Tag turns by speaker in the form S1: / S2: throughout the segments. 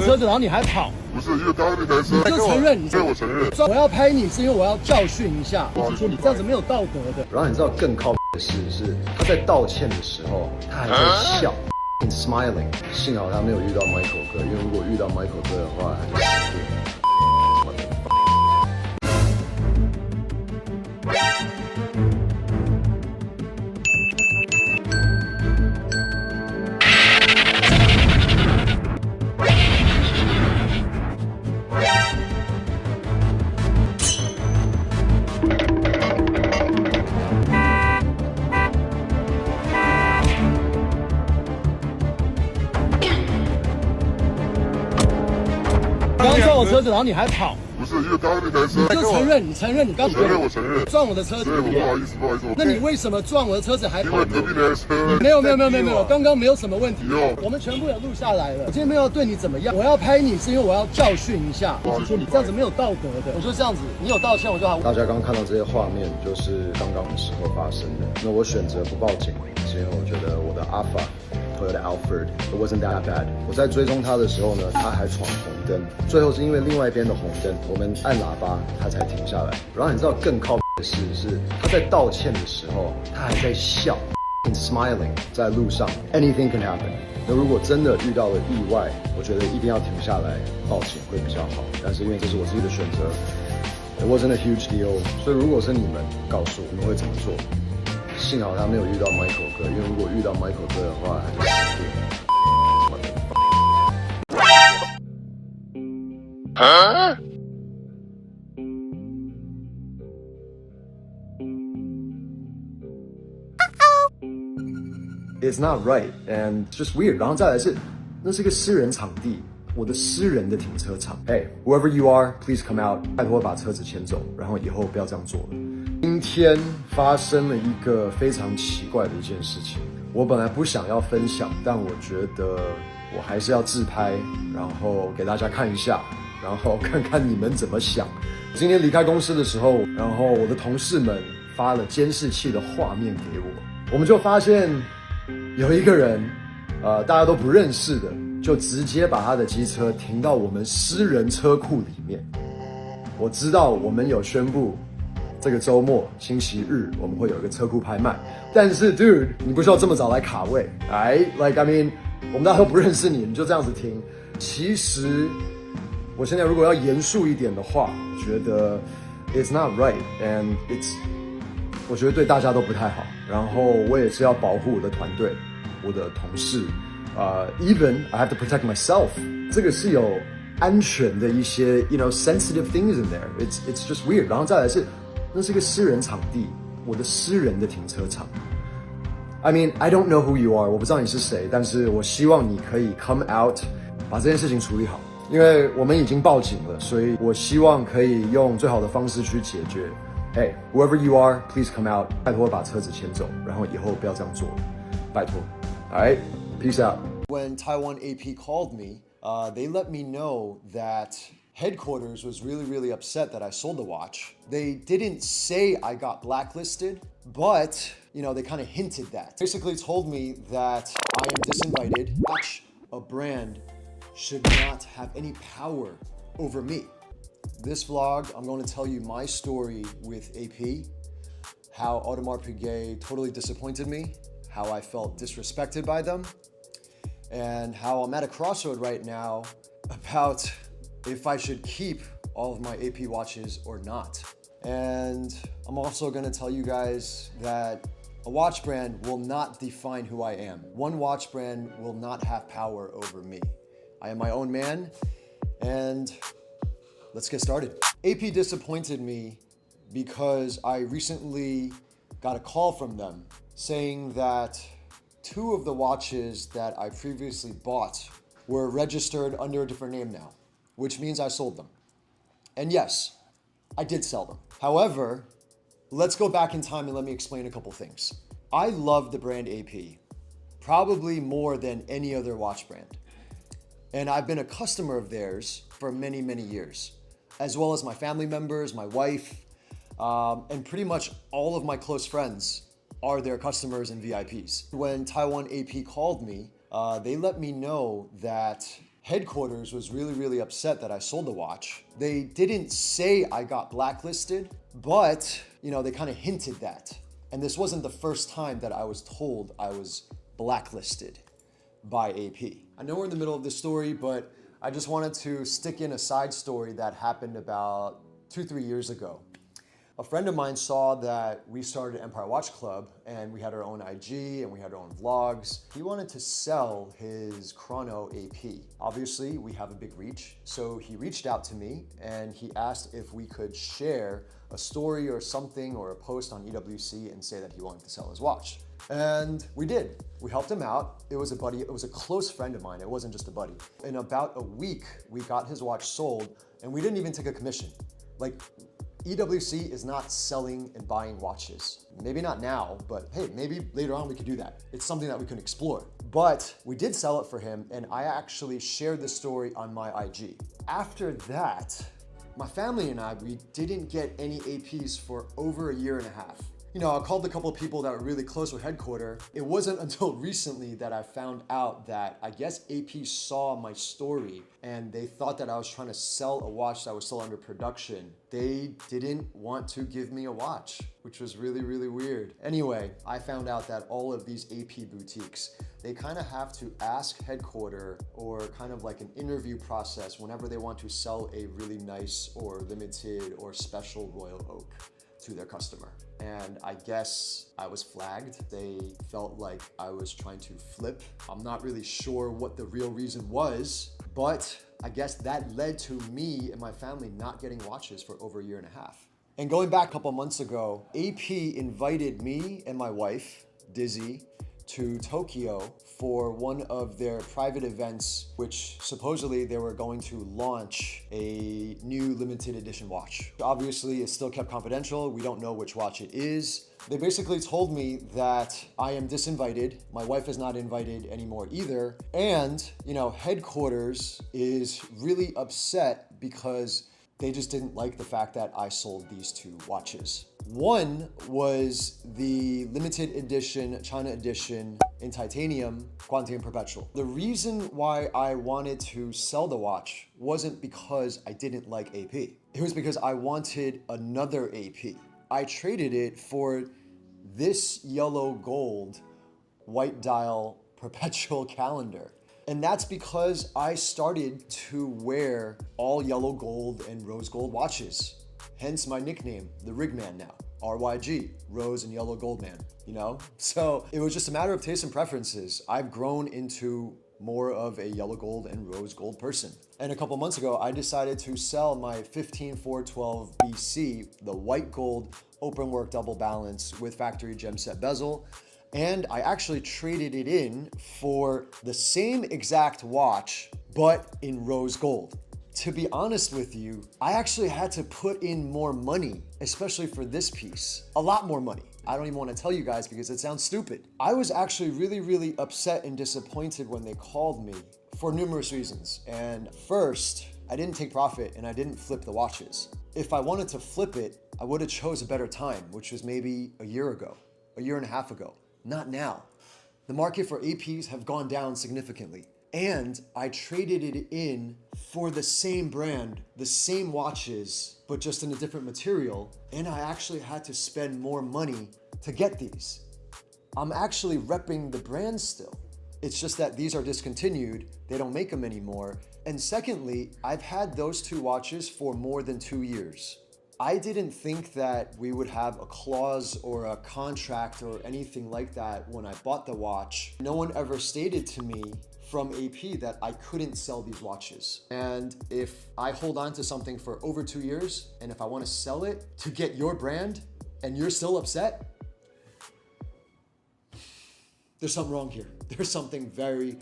S1: 车子，然后你还跑。
S2: 不是，因为刚刚那台车，
S1: 你就承认，
S2: 对，我承认。
S1: 我要拍你是因为我要教训一下，我说你这样子没有道德的。
S3: 然后你知道更靠的是他在道歉的时候，他还在笑。smiling， 幸好他没有遇到 Michael 哥，因为如果遇到 Michael 哥的话，他就死定了。
S1: 刚撞我车子，然后你还跑。
S2: 不是，因为刚刚那台车，
S1: 你就承认，你承认你刚
S2: 我承认
S1: 撞我的车子。
S2: 对，不好意思。
S1: 那你为什么撞我的车子还跑？
S2: 因为隔壁那台车。
S1: 没有，刚刚没有什么问题。我们全部有录下来了。我今天没有对你怎么样，我要拍你是因为我要教训一下，我说你这样子没有道德的。我说这样子，你有道歉我就好。
S3: 大家刚刚看到这些画面，就是刚刚的时候发生的。那我选择不报警，是因为我觉得我的 Alphard。我的 Alphard it wasn't that bad。我在追踪他的时候呢，他还闯红灯，最后是因为另外一边的红灯，我们按喇叭，他才停下来。然后你知道更靠的是他在道歉的时候，他还在笑 ，smiling， 在路上 ，anything can happen。那如果真的遇到了意外，我觉得一定要停下来报警会比较好。但是因为这是我自己的选择 ，it wasn't a huge deal。所以如果是你们，告诉我你们会怎么做？幸好他没有遇到 Michael 哥，因为如果遇到 Michael 哥的话，他就死定了。It's not right, and it's just weird. 然后再来是，那是个私人场地，我的私人的停车场。Hey, whoever you are, please come out. 拜托把车子牵走，然后以后不要这样做了。今天发生了一个非常奇怪的一件事情，我本来不想要分享，但我觉得我还是要自拍，然后给大家看一下，然后看看你们怎么想。今天离开公司的时候，然后我的同事们发了监视器的画面给我，我们就发现有一个人，大家都不认识的，就直接把他的机车停到我们私人车库里面。我知道我们有宣布。这个周末星期日我们会有一个车库拍卖，但是 dude 你不需要这么早来卡位 ，like I mean 我们大家都不认识你，你就这样子停。其实我现在如果要严肃一点的话，我觉得 it's not right and我觉得对大家都不太好。然后我也是要保护我的团队，我的同事，even I have to protect myself。这个是有安全的一些 sensitive things in there。It's just weird。然后再来是。那是个私人场地，我的私人的停车场。I mean, I don't know who you are， 我不知道你是谁，但是我希望你可以 come out， 把这件事情处理好。因为我们已经报警了，所以我希望可以用最好的方式去解决。Hey, whoever you are, please come out， 拜托把车子牵走，然后以后不要这样做了，拜托。Alright, peace out. When Taiwan AP called me, they let me know that headquarters was really upset that I sold the watch. They didn't say I got blacklisted, but they kind of hinted that. Basically told me that I am disinvited. Watch, a brand should not have any power over me. This vlog, I'm going to tell you my story with AP, how Audemars Piguet totally disappointed me, how I felt disrespected by them, and how I'm at a crossroad right now about if I should keep all of my AP watches or not. And I'm also gonna tell you guys that a watch brand will not define who I am. One watch brand will not have power over me. I am my own man, and let's get started. AP disappointed me because I recently got a call from them saying that 2 of the watches that I previously bought were registered under a different name now, which means I sold them. And yes, I did sell them. However, let's go back in time and let me explain a couple things. I love the brand AP, probably more than any other watch brand. And I've been a customer of theirs for many years, as well as my family members, my wife, and pretty much all of my close friends are their customers and VIPs. When Taiwan AP called me, they let me know that Headquarters was really upset that I sold the watch. They didn't say I got blacklisted, but they kind of hinted that. And this wasn't the first time that I was told I was blacklisted by AP. I know we're in the middle of this story, but I just wanted to stick in a side story that happened about 2-3 years ago. A friend of mine saw that we started Empire Watch Club and we had our own IG and we had our own vlogs. He wanted to sell his chrono AP. Obviously, we have a big reach, so he reached out to me and he asked if we could share a story or something or a post on EWC and say that he wanted to sell his watch. And we did. We helped him out. It was a buddy, it was a close friend of mine. It wasn't just a buddy. In about a week, we got his watch sold and we didn't even take a commission. Like, EWC is not selling and buying watches. Maybe not now, but hey, maybe later on we could do that. It's something that we can explore. But we did sell it for him and I actually shared the story on my IG. After that, my family and I, we didn't get any APs for over 1.5 years. I called a couple of people that were really close with headquarters. It wasn't until recently that I found out that I guess AP saw my story and they thought that I was trying to sell a watch that was still under production. They didn't want to give me a watch, which was really weird. Anyway, I found out that all of these AP boutiques, they kind of have to ask headquarters or kind of like an interview process whenever they want to sell a really nice or limited or special Royal Oak to their customer. And I guess I was flagged. They felt like I was trying to flip. I'm not really sure what the real reason was, but I guess that led to me and my family not getting watches for over 1.5 years. And going back a couple months ago, AP invited me and my wife, Dizzy, to Tokyo for one of their private events, which supposedly they were going to launch a new limited edition watch. Obviously, it's still kept confidential. We don't know which watch it is. They basically told me that I am disinvited. My wife is not invited anymore either. And, headquarters is really upset because they just didn't like the fact that I sold these 2 watches. One was the limited edition, China edition in titanium, Quantium Perpetual. The reason why I wanted to sell the watch wasn't because I didn't like AP. It was because I wanted another AP. I traded it for this yellow gold white dial perpetual calendar. And that's because I started to wear all yellow gold and rose gold watches. Hence my nickname, the Rigman now. RYG, Rose and Yellow Gold Man, So it was just a matter of taste and preferences. I've grown into more of a yellow gold and rose gold person. And a couple months ago, I decided to sell my 15412 BC, the white gold open work double balance with factory gem set bezel. And I actually traded it in for the same exact watch, but in rose gold. To be honest with you, I actually had to put in more money, especially for this piece. A lot more money. I don't even want to tell you guys because it sounds stupid. I was actually really upset and disappointed when they called me for numerous reasons. And first, I didn't take profit and I didn't flip the watches. If I wanted to flip it, I would have chose a better time, which was maybe 1 year ago, 1.5 years ago. Not now. The market for APs have gone down significantly. And I traded it in for the same brand, the same watches, but just in a different material. And I actually had to spend more money to get these. I'm actually repping the brand still. It's just that these are discontinued. They don't make them anymore. And secondly, I've had those 2 watches for more than 2 years. I didn't think that we would have a clause or a contract or anything like that when I bought the watch. No one ever stated to me from AP that I couldn't sell these watches. And if I hold on to something for over 2 years, and if I want to sell it to get your brand and you're still upset, there's something wrong here. There's something very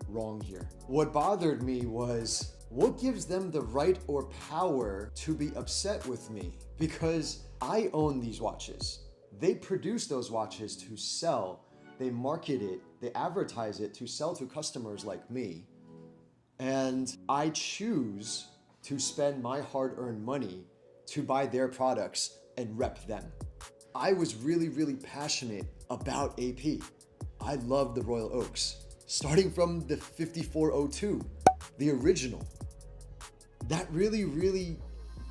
S3: wrong here. What bothered me was, what gives them the right or power to be upset with me? Because I own these watches. They produce those watches to sell. They market it, they advertise it to sell to customers like me. And I choose to spend my hard-earned money to buy their products and rep them. I was really passionate about AP. I love the Royal Oaks. Starting from the 5402, the original. That really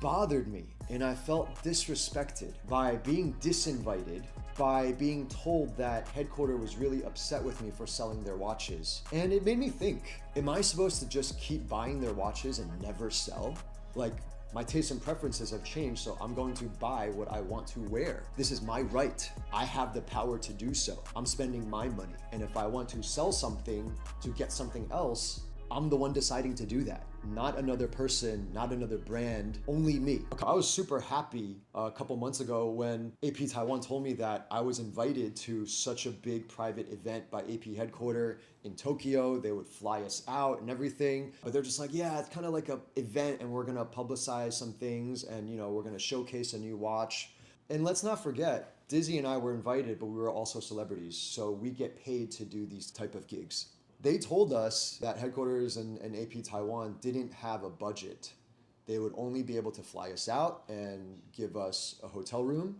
S3: bothered me, and I felt disrespected by being disinvited, by being told that headquarters was really upset with me for selling their watches. And it made me think, am I supposed to just keep buying their watches and never sell? Like, my tastes and preferences have changed, so I'm going to buy what I want to wear. This is my right. I have the power to do so. I'm spending my money. And if I want to sell something to get something else, I'm the one deciding to do that. Not another person, not another brand, only me. I was super happy a couple months ago when AP Taiwan told me that I was invited to such a big private event by AP headquarters in Tokyo. They would fly us out and everything. But they're just like, yeah, it's kind of like an event and we're gonna publicize some things and we're gonna showcase a new watch. And let's not forget, Dizzy and I were invited, but we were also celebrities. So we get paid to do these type of gigs. They told us that headquarters and AP Taiwan didn't have a budget. They would only be able to fly us out and give us a hotel room.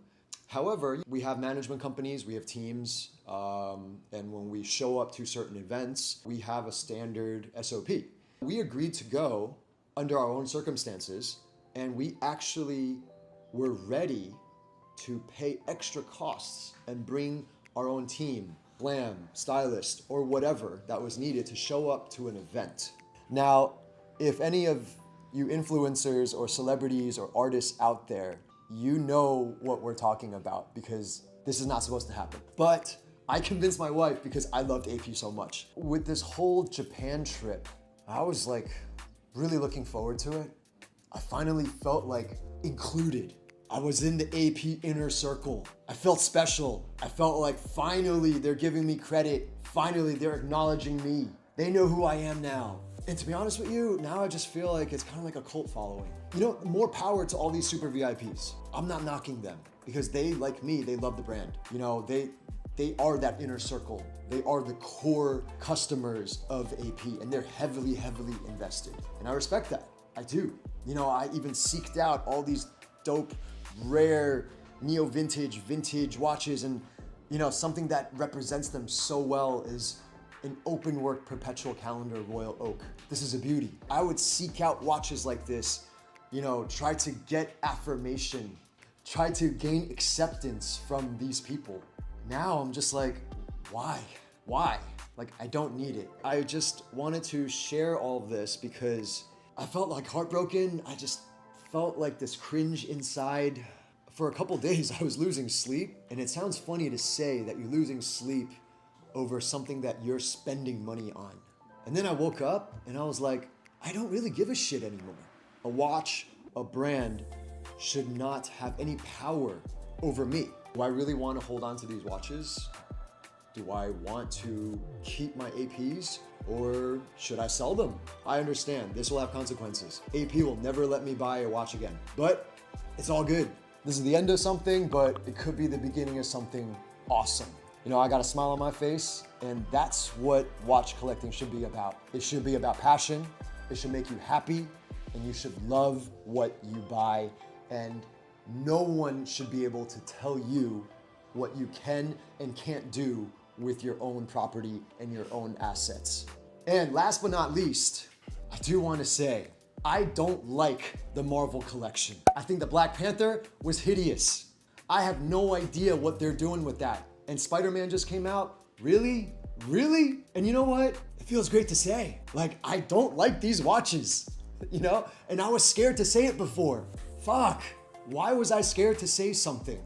S3: However, we have management companies, we have teams, and when we show up to certain events, we have a standard SOP. We agreed to go under our own circumstances, and we actually were ready to pay extra costs and bring our own team, glam, stylist, or whatever that was needed to show up to an event. Now, if any of you influencers or celebrities or artists out there, you know what we're talking about because this is not supposed to happen. But I convinced my wife because I loved AP so much. With this whole Japan trip, I was like really looking forward to it. I finally felt like included. I was in the AP inner circle. I felt special. I felt like finally they're giving me credit. Finally they're acknowledging me. They know who I am now. And to be honest with you, now I just feel like it's kind of like a cult following. More power to all these super VIPs. I'm not knocking them because they, like me, they love the brand. They are that inner circle. They are the core customers of AP and they're heavily invested. And I respect that. I do. I even seeked out all these dope, rare, vintage watches, and something that represents them so well is an open work perpetual calendar Royal Oak. This is a beauty. I would seek out watches like this, try to get affirmation, try to gain acceptance from these people. Now I'm just like, why? Like, I don't need it. I just wanted to share all of this because I felt like heartbroken. I just felt like this cringe inside. For a couple days, I was losing sleep, and it sounds funny to say that you're losing sleep over something that you're spending money on. And then I woke up and I was like, I don't really give a shit anymore. A watch, a brand should not have any power over me. Do I really want to hold on to these watches? Do I want to keep my APs? Or should I sell them? I understand this will have consequences. AP will never let me buy a watch again, but it's all good. This is the end of something, but it could be the beginning of something awesome. I got a smile on my face, and that's what watch collecting should be about. It should be about passion. It should make you happy, and you should love what you buy, and no one should be able to tell you what you can and can't do with your own property and your own assets. And last but not least, I do want to say, I don't like the Marvel collection. I think the Black Panther was hideous. I have no idea what they're doing with that. And Spider-Man just came out. Really? And you know what? It feels great to say. Like, I don't like these watches, and I was scared to say it before. Fuck. Why was I scared to say something?